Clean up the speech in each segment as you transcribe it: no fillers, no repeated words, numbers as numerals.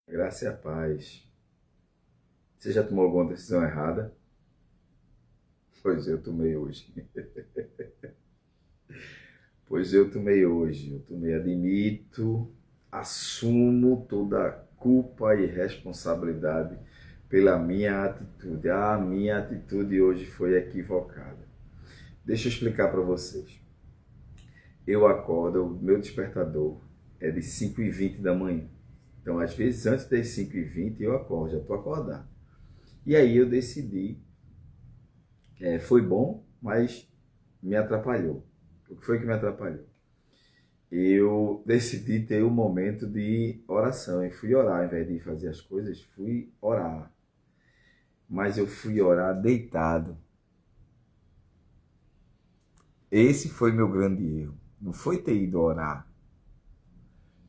Graça e a paz. Você já tomou alguma decisão errada? Pois eu tomei hoje. Pois eu tomei hoje. Eu tomei, admito, assumo toda a culpa e responsabilidade pela minha atitude. A minha atitude hoje foi equivocada. Deixa eu explicar para vocês. Eu acordo, o meu despertador é de 5h20 da manhã. Então, às vezes, antes das 5h20 eu acordo, já estou acordado. E aí eu decidi. Foi bom, mas me atrapalhou. O que foi que me atrapalhou? Eu decidi ter um momento de oração e fui orar, ao invés de fazer as coisas, fui orar. Mas eu fui orar deitado. Esse foi meu grande erro. Não foi ter ido orar.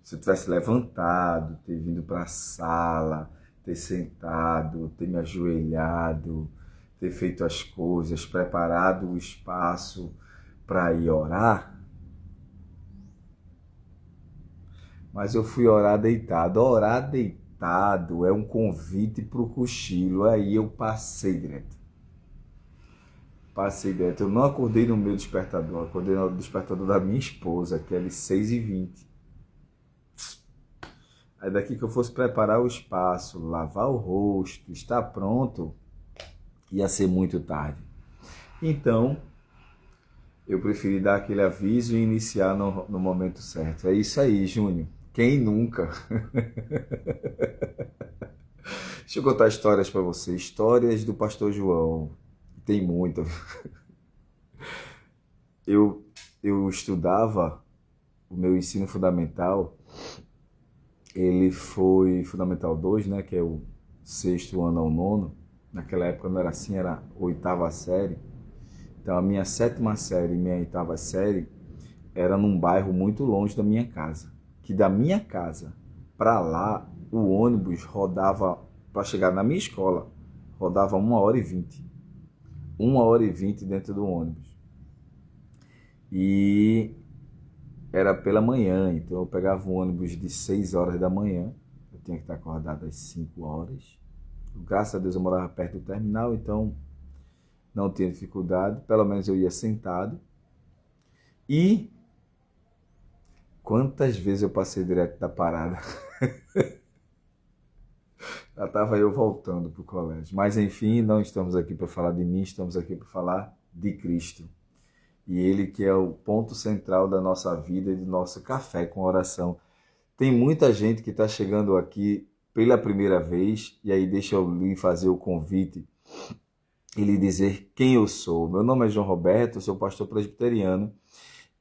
Se eu tivesse levantado, ter vindo para a sala, ter sentado, ter me ajoelhado, ter feito as coisas, preparado o espaço para ir orar, mas eu fui orar deitado. Orar deitado é um convite para o cochilo. Aí eu passei direto. Passei direto. Eu não acordei no meu despertador. Acordei no despertador da minha esposa, que é de 6h20. Aí daqui que eu fosse preparar o espaço, lavar o rosto, estar pronto, ia ser muito tarde. Então, eu preferi dar aquele aviso e iniciar no momento certo. É isso aí, Júnior. Quem nunca? Deixa eu contar histórias para você. Histórias do pastor João. Tem muita. Eu, eu estudava o meu ensino fundamental. Ele foi Fundamental 2, né? Que é o sexto ano ao nono. Naquela época não era assim, era oitava série. Então a minha sétima série e minha oitava série era num bairro muito longe da minha casa. Que da minha casa para lá, o ônibus rodava, para chegar na minha escola, rodava 1h20. 1h20 dentro do ônibus. E era pela manhã, então eu pegava um ônibus de 6 horas da manhã. Eu tinha que estar acordado às 5 horas. Graças a Deus eu morava perto do terminal, então não tinha dificuldade. Pelo menos eu ia sentado. E quantas vezes eu passei direto da parada? Já estava eu voltando para o colégio. Mas enfim, não estamos aqui para falar de mim, estamos aqui para falar de Cristo. E Ele que é o ponto central da nossa vida e do nosso café com oração. Tem muita gente que está chegando aqui pela primeira vez, e aí deixa eu lhe fazer o convite e lhe dizer quem eu sou. Meu nome é João Roberto, eu sou pastor presbiteriano,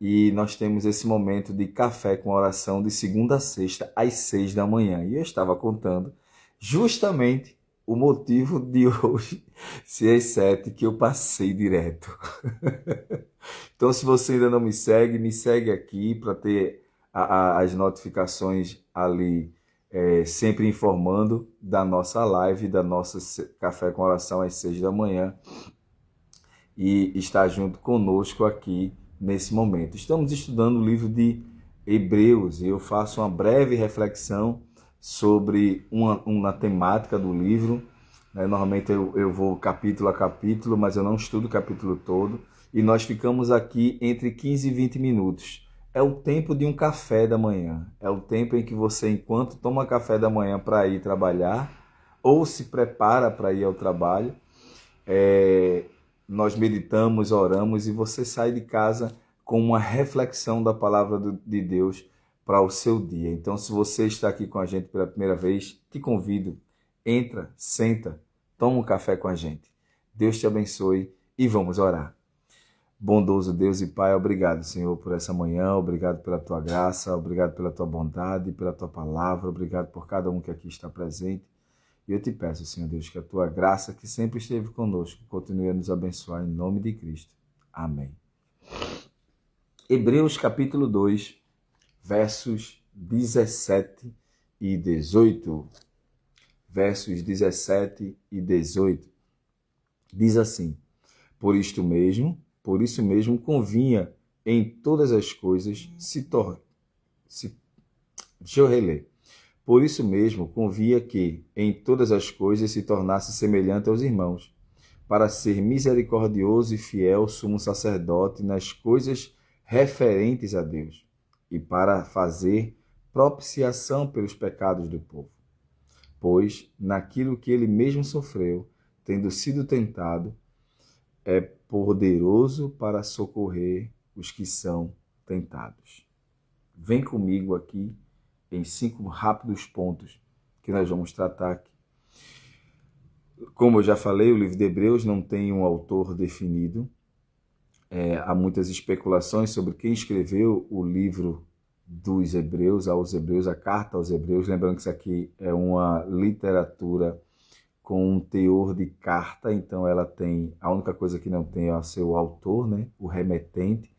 e nós temos esse momento de café com oração de segunda a sexta, às 6 da manhã. E eu estava contando justamente o motivo de hoje ser às 7, que eu passei direto. Então, se você ainda não me segue aqui para ter as notificações ali, sempre informando da nossa live, da nossa Café com Oração às 6 da manhã, e estar junto conosco aqui nesse momento. Estamos estudando o livro de Hebreus e eu faço uma breve reflexão sobre uma temática do livro. Normalmente eu vou capítulo a capítulo, mas eu não estudo o capítulo todo. E nós ficamos aqui entre 15 e 20 minutos. É o tempo de um café da manhã. É o tempo em que você, enquanto toma café da manhã para ir trabalhar, ou se prepara para ir ao trabalho, nós meditamos, oramos e você sai de casa com uma reflexão da palavra de Deus para o seu dia. Então, se você está aqui com a gente pela primeira vez, te convido, entra, senta, toma um café com a gente. Deus te abençoe e vamos orar. Bondoso Deus e Pai, obrigado, Senhor, por essa manhã, obrigado pela tua graça, obrigado pela tua bondade, pela tua palavra, obrigado por cada um que aqui está presente. E eu te peço, Senhor Deus, que a tua graça, que sempre esteve conosco, continue a nos abençoar em nome de Cristo. Amém. Hebreus capítulo 2, versos 17 e 18. Versos 17 e 18. Diz assim: por isso mesmo convinha em todas as coisas deixa eu reler. Por isso mesmo, convia que, em todas as coisas, se tornasse semelhante aos irmãos, para ser misericordioso e fiel sumo sacerdote nas coisas referentes a Deus, e para fazer propiciação pelos pecados do povo. Pois, naquilo que ele mesmo sofreu, tendo sido tentado, é poderoso para socorrer os que são tentados. Vem comigo aqui em 5 rápidos pontos que nós vamos tratar aqui. Como eu já falei, o livro de Hebreus não tem um autor definido. Há muitas especulações sobre quem escreveu o livro dos Hebreus, aos Hebreus, a carta aos Hebreus. Lembrando que isso aqui é uma literatura com um teor de carta, então ela tem, a única coisa que não tem é o seu autor, né, o remetente,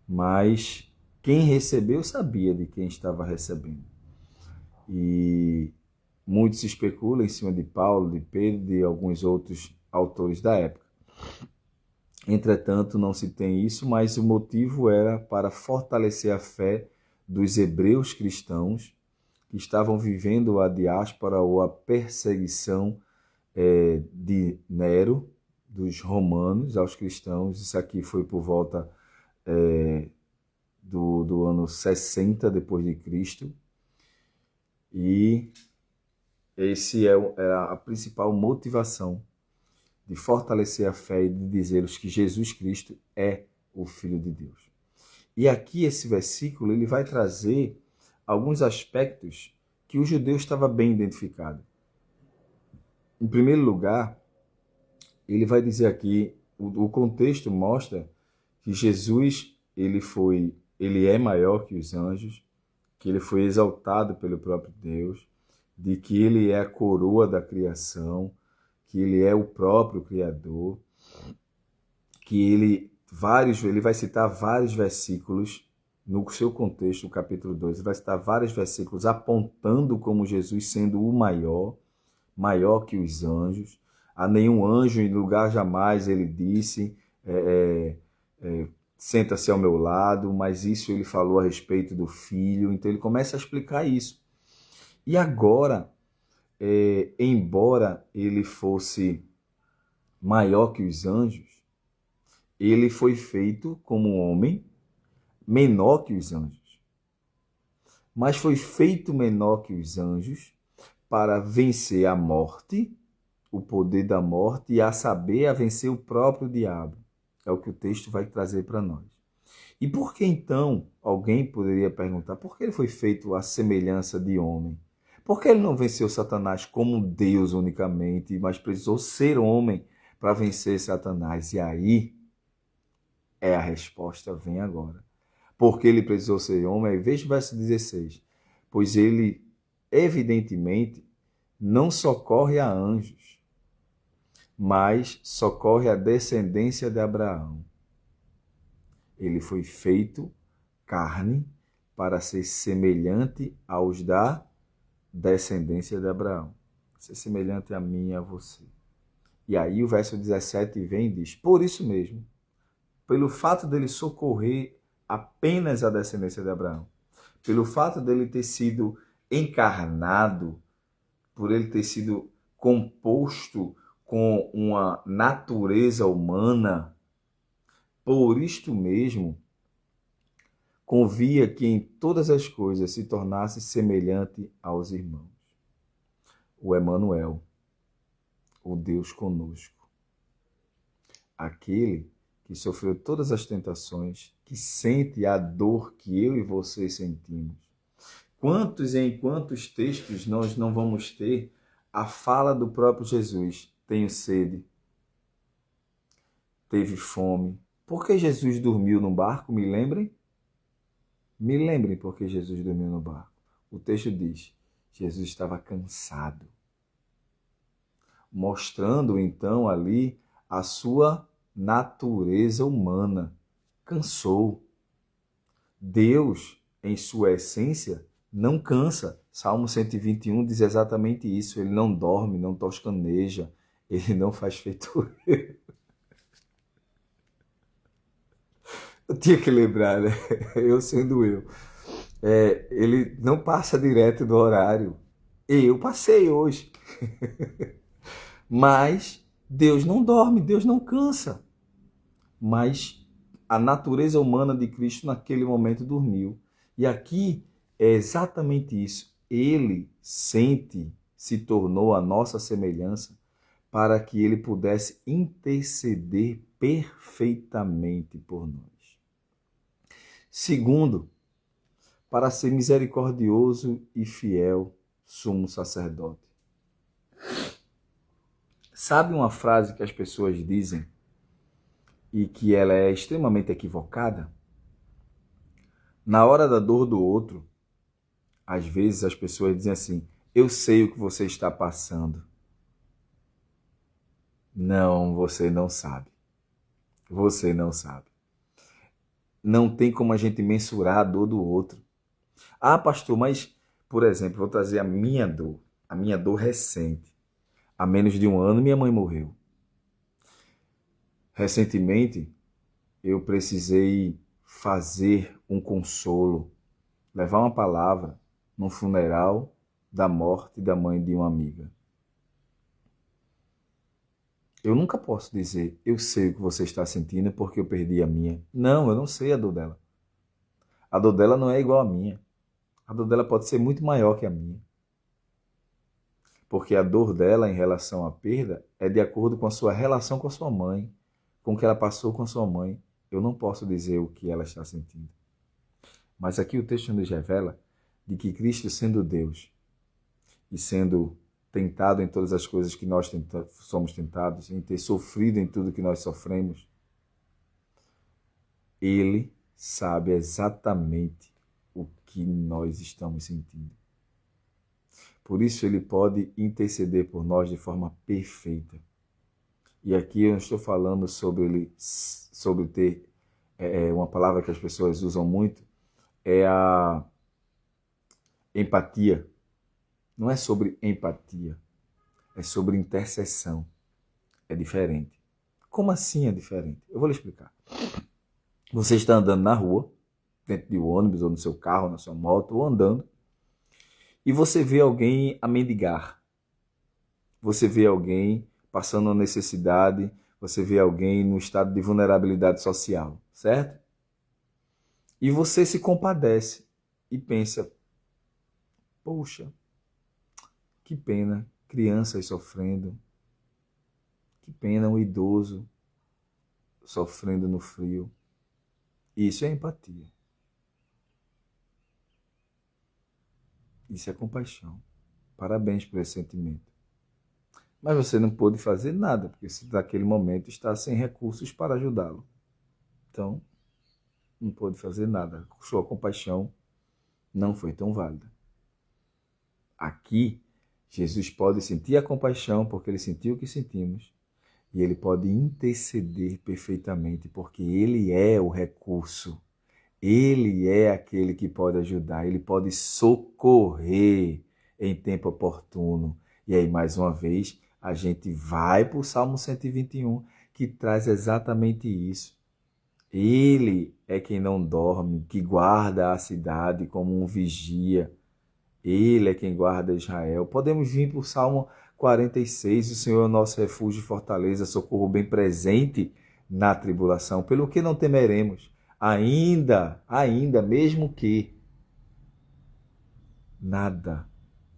mas quem recebeu sabia de quem estava recebendo. E muito se especula em cima de Paulo, de Pedro, de alguns outros autores da época. Entretanto, não se tem isso, mas o motivo era para fortalecer a fé dos hebreus cristãos que estavam vivendo a diáspora ou a perseguição de Nero, dos romanos aos cristãos. Isso aqui foi por volta do ano 60 depois de Cristo. E esse era a principal motivação de fortalecer a fé e de dizer-lhes que Jesus Cristo é o Filho de Deus. E aqui esse versículo ele vai trazer alguns aspectos que o judeu estava bem identificado. Em primeiro lugar, ele vai dizer aqui, o contexto mostra que Jesus ele é maior que os anjos, que ele foi exaltado pelo próprio Deus, de que ele é a coroa da criação, que ele é o próprio Criador, que ele vai citar vários versículos no seu contexto, no capítulo 2, ele vai citar vários versículos apontando como Jesus sendo o maior que os anjos. A nenhum anjo em lugar jamais ele disse, senta-se ao meu lado, mas isso ele falou a respeito do Filho, então ele começa a explicar isso. E agora, embora ele fosse maior que os anjos, ele foi feito como um homem menor que os anjos. Mas foi feito menor que os anjos para vencer a morte, o poder da morte, e a saber, a vencer o próprio diabo. É o que o texto vai trazer para nós. E por que então, alguém poderia perguntar, por que ele foi feito à semelhança de homem? Por que ele não venceu Satanás como Deus unicamente, mas precisou ser homem para vencer Satanás? E aí a resposta vem agora. Porque ele precisou ser homem? Aí veja o verso 16. Pois ele, evidentemente, não socorre a anjos, mas socorre a descendência de Abraão. Ele foi feito carne para ser semelhante aos da descendência de Abraão. Ser semelhante a mim e a você. E aí o verso 17 vem e diz, por isso mesmo, pelo fato dele socorrer apenas a descendência de Abraão, pelo fato dele ter sido encarnado, por ele ter sido composto com uma natureza humana, por isto mesmo, convia que em todas as coisas se tornasse semelhante aos irmãos. O Emanuel, o Deus conosco, aquele que sofreu todas as tentações, que sente a dor que eu e você sentimos. Quantos e em quantos textos nós não vamos ter a fala do próprio Jesus? Tenho sede, teve fome. Por que Jesus dormiu no barco? Me lembrem? Me lembrem por que Jesus dormiu no barco. O texto diz, Jesus estava cansado. Mostrando então ali a sua natureza humana. Cansou. Deus, em sua essência, não cansa. Salmo 121 diz exatamente isso. Ele não dorme, não toscaneja, ele não faz feitoria. Eu tinha que lembrar, né? Eu sendo eu. Ele não passa direto do horário. Eu passei hoje. Mas Deus não dorme, Deus não cansa. Mas a natureza humana de Cristo naquele momento dormiu. E aqui é exatamente isso. Ele sente, se tornou a nossa semelhança para que ele pudesse interceder perfeitamente por nós. Segundo, para ser misericordioso e fiel sumo sacerdote. Sabe uma frase que as pessoas dizem e que ela é extremamente equivocada? Na hora da dor do outro, às vezes as pessoas dizem assim: eu sei o que você está passando. Não, você não sabe. Você não sabe. Não tem como a gente mensurar a dor do outro. Ah, pastor, mas, por exemplo, vou trazer a minha dor recente. Há menos de um ano, minha mãe morreu. Recentemente, eu precisei fazer um consolo, levar uma palavra no funeral da morte da mãe de uma amiga. Eu nunca posso dizer, eu sei o que você está sentindo porque eu perdi a minha. Não, eu não sei a dor dela. A dor dela não é igual à minha. A dor dela pode ser muito maior que a minha. Porque a dor dela em relação à perda é de acordo com a sua relação com a sua mãe, com o que ela passou com a sua mãe. Eu não posso dizer o que ela está sentindo. Mas aqui o texto nos revela de que Cristo, sendo Deus e sendo tentado em todas as coisas que nós somos tentados, em ter sofrido em tudo que nós sofremos, ele sabe exatamente o que nós estamos sentindo. Por isso ele pode interceder por nós de forma perfeita. E aqui eu não estou falando sobre ter uma palavra que as pessoas usam muito, é a empatia. Não é sobre empatia, é sobre intercessão. É diferente. Como assim é diferente? Eu vou lhe explicar. Você está andando na rua, dentro de um ônibus, ou no seu carro, na sua moto, ou andando, e você vê alguém a mendigar. Você vê alguém passando uma necessidade, você vê alguém no estado de vulnerabilidade social, certo? E você se compadece e pensa, poxa, que pena, crianças sofrendo, que pena um idoso sofrendo no frio. Isso é empatia. Isso é compaixão. Parabéns por esse sentimento. Mas você não pôde fazer nada, porque você naquele momento está sem recursos para ajudá-lo. Então, não pôde fazer nada. Sua compaixão não foi tão válida. Aqui, Jesus pode sentir a compaixão porque ele sentiu o que sentimos. E ele pode interceder perfeitamente porque ele é o recurso. Ele é aquele que pode ajudar. Ele pode socorrer em tempo oportuno. E aí, mais uma vez, a gente vai para o Salmo 121, que traz exatamente isso. Ele é quem não dorme, que guarda a cidade como um vigia. Ele é quem guarda Israel. Podemos vir para o Salmo 46, o Senhor é o nosso refúgio e fortaleza, socorro bem presente na tribulação. Pelo que não temeremos, ainda, mesmo que nada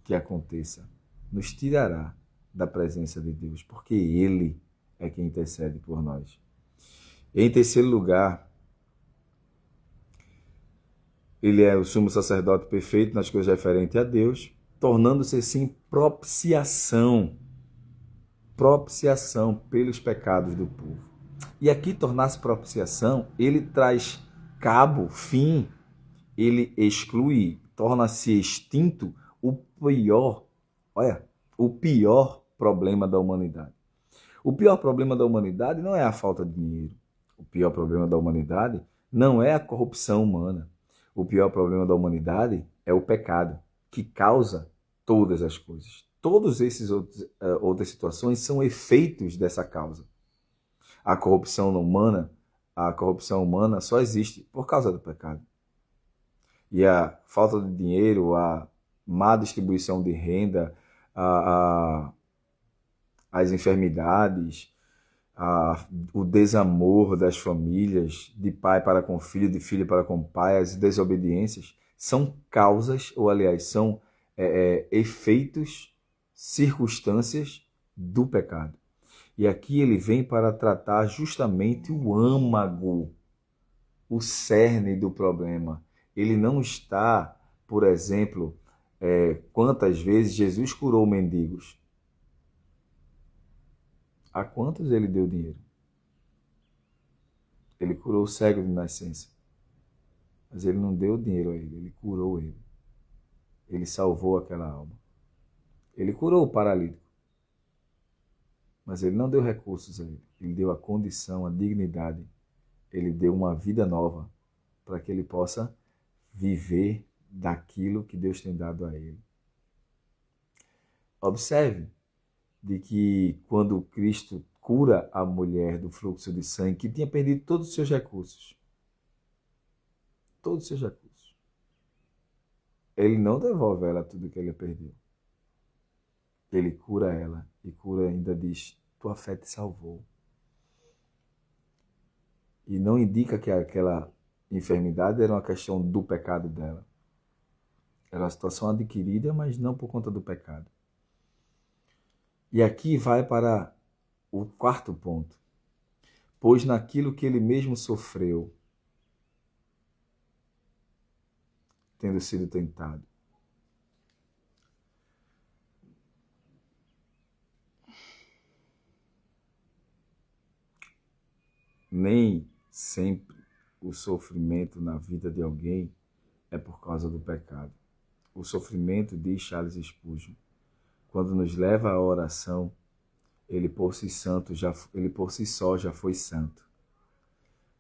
que aconteça nos tirará da presença de Deus, porque Ele é quem intercede por nós. Em terceiro lugar, ele é o sumo sacerdote perfeito nas coisas referentes a Deus, tornando-se assim propiciação pelos pecados do povo. E aqui tornar-se propiciação, ele traz cabo, fim, ele exclui, torna-se extinto o pior problema da humanidade. O pior problema da humanidade não é a falta de dinheiro. O pior problema da humanidade não é a corrupção humana. O pior problema da humanidade é o pecado, que causa todas as coisas. Todas essas outras situações são efeitos dessa causa. A corrupção humana só existe por causa do pecado. E a falta de dinheiro, a má distribuição de renda, a, as enfermidades, o desamor das famílias, de pai para com filho, de filho para com pai, as desobediências, são causas, ou aliás, são efeitos, circunstâncias do pecado. E aqui ele vem para tratar justamente o âmago, o cerne do problema. Ele não está, por exemplo, quantas vezes Jesus curou mendigos? A quantos ele deu dinheiro? Ele curou o cego de nascença. Mas ele não deu dinheiro a ele, ele curou ele. Ele salvou aquela alma. Ele curou o paralítico. Mas ele não deu recursos a ele. Ele deu a condição, a dignidade. Ele deu uma vida nova para que ele possa viver daquilo que Deus tem dado a ele. Observe de que quando Cristo cura a mulher do fluxo de sangue, que tinha perdido todos os seus recursos, ele não devolve a ela tudo que ele perdeu. Ele cura ela e cura ainda diz, tua fé te salvou. E não indica que aquela enfermidade era uma questão do pecado dela. Era uma situação adquirida, mas não por conta do pecado. E aqui vai para o quarto ponto. Pois naquilo que ele mesmo sofreu, tendo sido tentado. Nem sempre o sofrimento na vida de alguém é por causa do pecado. O sofrimento, diz Charles Spurgeon, quando nos leva à oração, ele por si só já foi santo.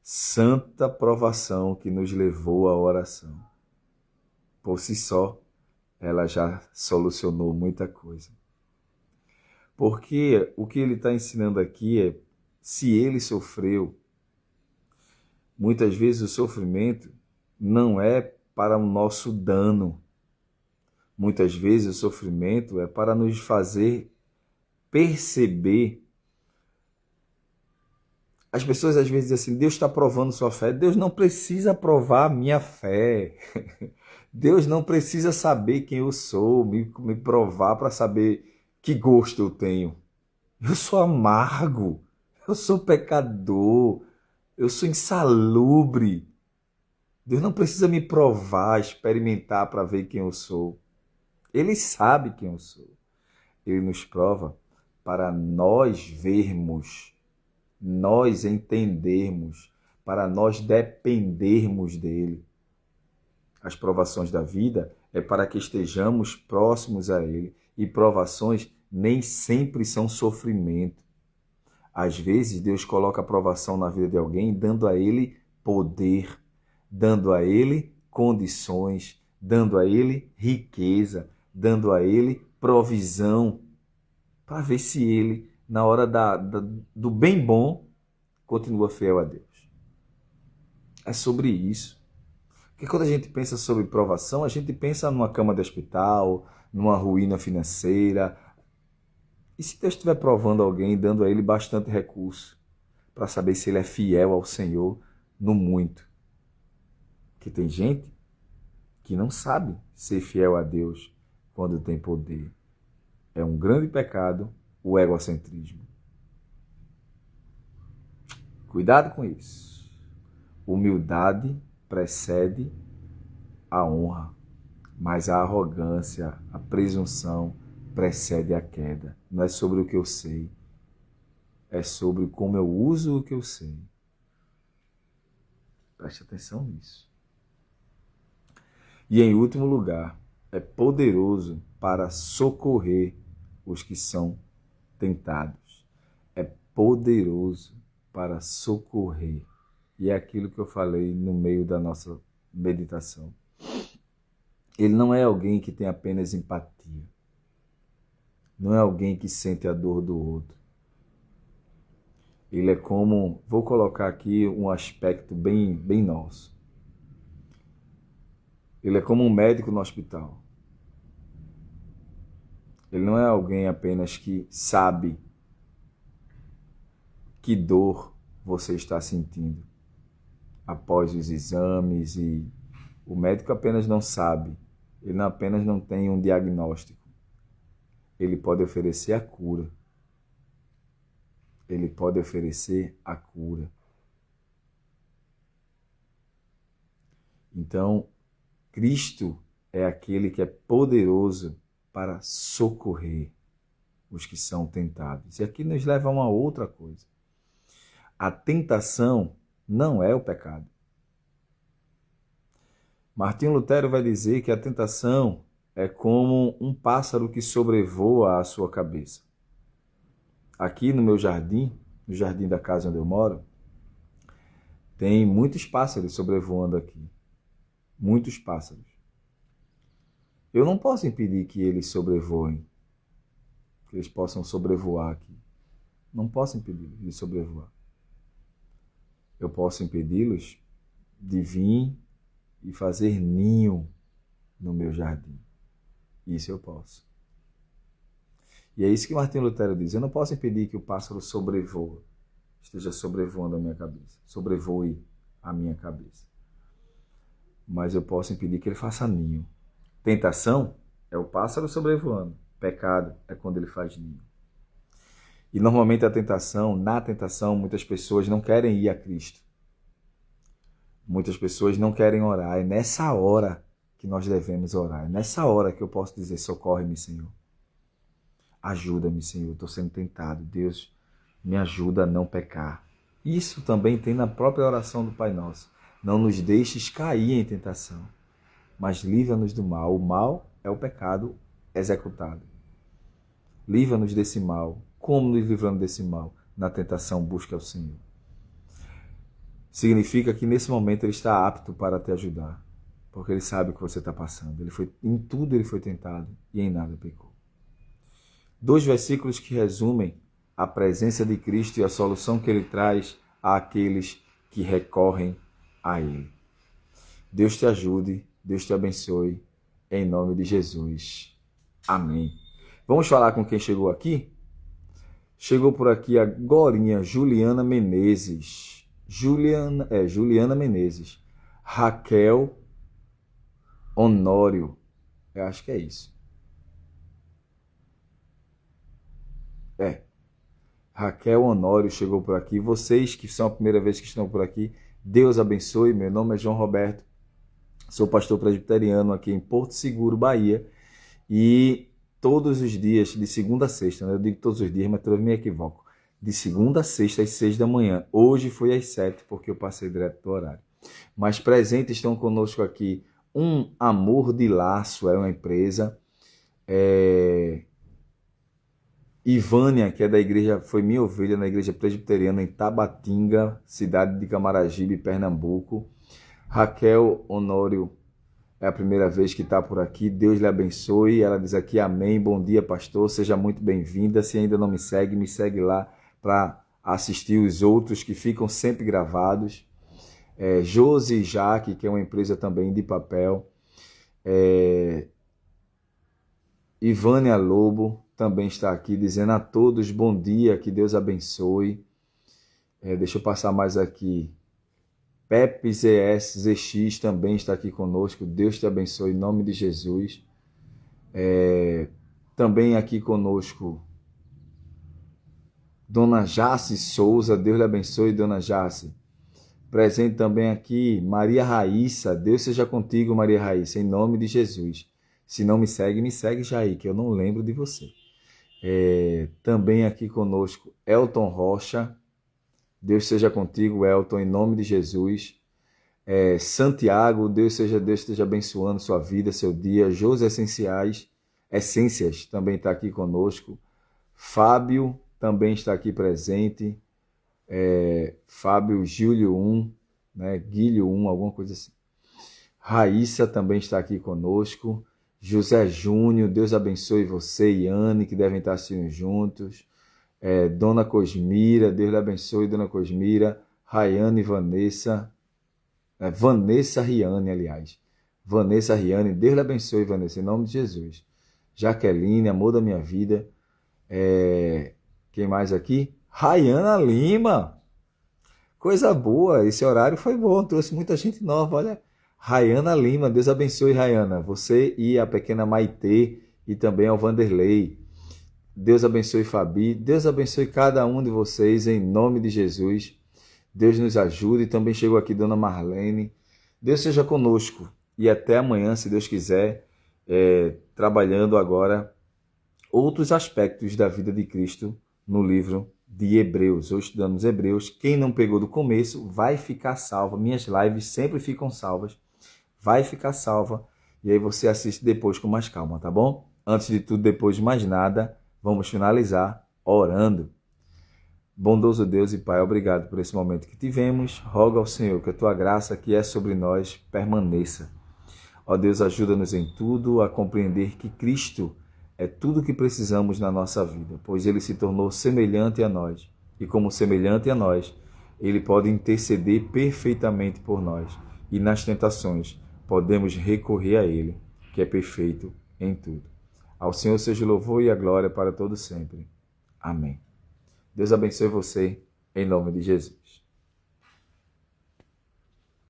Santa provação que nos levou à oração. Por si só, ela já solucionou muita coisa. Porque o que ele está ensinando aqui é, se ele sofreu, muitas vezes o sofrimento não é para o nosso dano. Muitas vezes o sofrimento é para nos fazer perceber. As pessoas às vezes dizem assim, Deus está provando sua fé. Deus não precisa provar a minha fé. Deus não precisa saber quem eu sou, me provar para saber que gosto eu tenho. Eu sou amargo, eu sou pecador, eu sou insalubre. Deus não precisa me provar, experimentar para ver quem eu sou. Ele sabe quem eu sou. Ele nos prova para nós vermos, nós entendermos, para nós dependermos dele. As provações da vida é para que estejamos próximos a ele. E provações nem sempre são sofrimento. Às vezes Deus coloca a provação na vida de alguém, dando a ele poder, dando a ele condições, dando a ele riqueza, dando a ele provisão, para ver se ele, na hora do bem bom, continua fiel a Deus. É sobre isso. Porque quando a gente pensa sobre provação, a gente pensa numa cama de hospital, numa ruína financeira. E se Deus estiver provando alguém, dando a ele bastante recurso, para saber se ele é fiel ao Senhor no muito? Porque tem gente que não sabe ser fiel a Deus quando tem poder. É um grande pecado o egocentrismo. Cuidado com isso. Humildade precede a honra, mas a arrogância, a presunção precede a queda. Não é sobre o que eu sei, é sobre como eu uso o que eu sei. Preste atenção nisso. E em último lugar, é poderoso para socorrer os que são tentados. É poderoso para socorrer. E é aquilo que eu falei no meio da nossa meditação. Ele não é alguém que tem apenas empatia. Não é alguém que sente a dor do outro. Ele é como, vou colocar aqui um aspecto bem nosso. Ele é como um médico no hospital. Ele não é alguém apenas que sabe que dor você está sentindo após os exames, e o médico apenas não sabe, ele apenas não tem um diagnóstico. Ele pode oferecer a cura. Ele pode oferecer a cura. Então, Cristo é aquele que é poderoso para socorrer os que são tentados. E aqui nos leva a uma outra coisa. A tentação não é o pecado. Martinho Lutero vai dizer que a tentação é como um pássaro que sobrevoa a sua cabeça. Aqui no meu jardim, no jardim da casa onde eu moro, tem muitos pássaros sobrevoando aqui. Muitos pássaros. Eu não posso impedir que eles sobrevoem, que eles possam sobrevoar aqui. Não posso impedi-los de sobrevoar. Eu posso impedi-los de vir e fazer ninho no meu jardim. Isso eu posso. E é isso que Martinho Lutero diz. Eu não posso impedir que o pássaro sobrevoe, esteja sobrevoando a minha cabeça, sobrevoe a minha cabeça. Mas eu posso impedir que ele faça ninho. Tentação é o pássaro sobrevoando. Pecado é quando ele faz ninho. E normalmente na tentação, muitas pessoas não querem ir a Cristo. Muitas pessoas não querem orar. É nessa hora que nós devemos orar. É nessa hora que eu posso dizer: socorre-me, Senhor. Ajuda-me, Senhor. Estou sendo tentado. Deus, me ajuda a não pecar. Isso também tem na própria oração do Pai Nosso. Não nos deixes cair em tentação, mas livra-nos do mal. O mal é o pecado executado. Livra-nos desse mal. Como nos livrando desse mal? Na tentação, busca ao Senhor. Significa que nesse momento ele está apto para te ajudar, porque ele sabe o que você está passando. Em tudo ele foi tentado e em nada pecou. 2 versículos que resumem a presença de Cristo e a solução que ele traz àqueles que recorrem a ele. Deus te ajude, Deus te abençoe, em nome de Jesus. Amém. Vamos falar com quem chegou aqui? Chegou por aqui agorinha Juliana Menezes. Juliana Menezes. Raquel Honório. Eu acho que é isso. Raquel Honório chegou por aqui. Vocês que são a primeira vez que estão por aqui, Deus abençoe. Meu nome é João Roberto. Sou pastor presbiteriano aqui em Porto Seguro, Bahia. E todos os dias, de segunda a sexta, né? Eu digo todos os dias, mas eu me equivoco. De segunda a sexta, às 6 da manhã. Hoje foi às 7, porque eu passei direto do horário. Mas presentes estão conosco aqui Um Amor de Laço, é uma empresa. Ivânia, que é da igreja, foi minha ovelha na igreja presbiteriana em Tabatinga, cidade de Camaragibe, Pernambuco. Raquel Honório é a primeira vez que está por aqui. Deus lhe abençoe. Ela diz aqui: amém, bom dia, pastor, seja muito bem-vinda. Se ainda não me segue lá para assistir os outros que ficam sempre gravados. Josi Jaque, que é uma empresa também de papel. Ivânia Lobo também está aqui, dizendo a todos bom dia, que Deus abençoe. Deixa eu passar mais aqui. Pepe ZX também está aqui conosco. Deus te abençoe em nome de Jesus. Também aqui conosco Dona Jace Souza. Deus lhe abençoe, Dona Jace. Presente também aqui Maria Raíssa. Deus seja contigo, Maria Raíssa, em nome de Jesus. Se não me segue já aí, que eu não lembro de você. Também aqui conosco Elton Rocha. Deus seja contigo, Elton, em nome de Jesus. Santiago, Deus esteja abençoando sua vida, seu dia. José Essências também está aqui conosco. Fábio também está aqui presente. Fábio Gílio 1, né? Guilho 1, alguma coisa assim. Raíssa também está aqui conosco. José Júnior, Deus abençoe você e Anne, que devem estar assistindo juntos. Dona Cosmira, Deus lhe abençoe, Dona Cosmira. Rayane Vanessa. Vanessa Riane, aliás. Vanessa Riane, Deus lhe abençoe, Vanessa, em nome de Jesus. Jaqueline, amor da minha vida. Quem mais aqui? Rayana Lima. Coisa boa, esse horário foi bom, trouxe muita gente nova, olha. Rayana Lima, Deus abençoe, Rayana. Você e a pequena Maitê e também ao Vanderlei. Deus abençoe, Fabi. Deus abençoe cada um de vocês, em nome de Jesus. Deus nos ajude. Também chegou aqui Dona Marlene. Deus seja conosco. E até amanhã, se Deus quiser, trabalhando agora outros aspectos da vida de Cristo no livro de Hebreus. Hoje estudamos Hebreus. Quem não pegou do começo vai ficar salva. Minhas lives sempre ficam salvas. Vai ficar salva. E aí você assiste depois com mais calma, tá bom? Antes de tudo, depois de mais nada, vamos finalizar orando. Bondoso Deus e Pai, obrigado por esse momento que tivemos. Roga ao Senhor que a tua graça que é sobre nós permaneça. Ó Deus, ajuda-nos em tudo a compreender que Cristo é tudo o que precisamos na nossa vida, pois ele se tornou semelhante a nós. E como semelhante a nós, ele pode interceder perfeitamente por nós. E nas tentações, podemos recorrer a ele, que é perfeito em tudo. Ao Senhor seja o louvor e a glória para todo sempre. Amém. Deus abençoe você, em nome de Jesus.